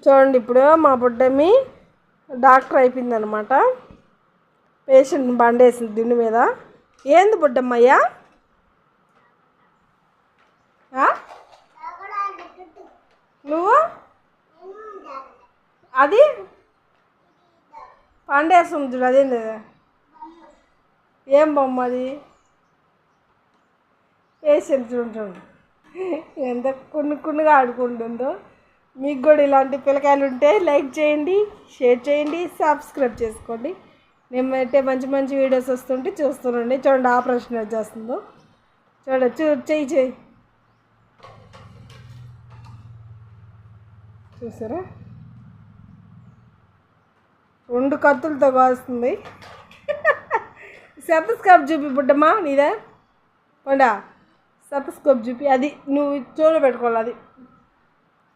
చూడండి, ఇప్పుడు మా బుడ్డమ్మి డాక్టర్ అయిపోయిందనమాట. పేషెంట్ని బండేసింది దిండు మీద. ఏంది బుడ్డమ్మయ్యా? నువ్వు అది పండేస్తుంది చూడు, అదేంది? ఏం బొమ్మ అది? పేషెంట్ చూడండి ఎంత కున్నుగా ఆడుకుంటుందో. మీకు కూడా ఇలాంటి పిల్లకాయలు ఉంటే లైక్ చేయండి, షేర్ చేయండి, సబ్స్క్రైబ్ చేసుకోండి. నేను అయితే మంచి మంచి వీడియోస్ వస్తుంటే చూస్తుండండి. చూడండి ఆపరేషన్ చేస్తుందో చూడ చెయ్యి చూసారా? 2 కత్తులతో కాస్తుంది. సబ్స్క్రైబ్ చూపి బుడ్డమ్మా నీదే. కొండా సబ్స్క్రైబ్ చూపి, అది నువ్వు చూడబెట్టుకోవాలి. అది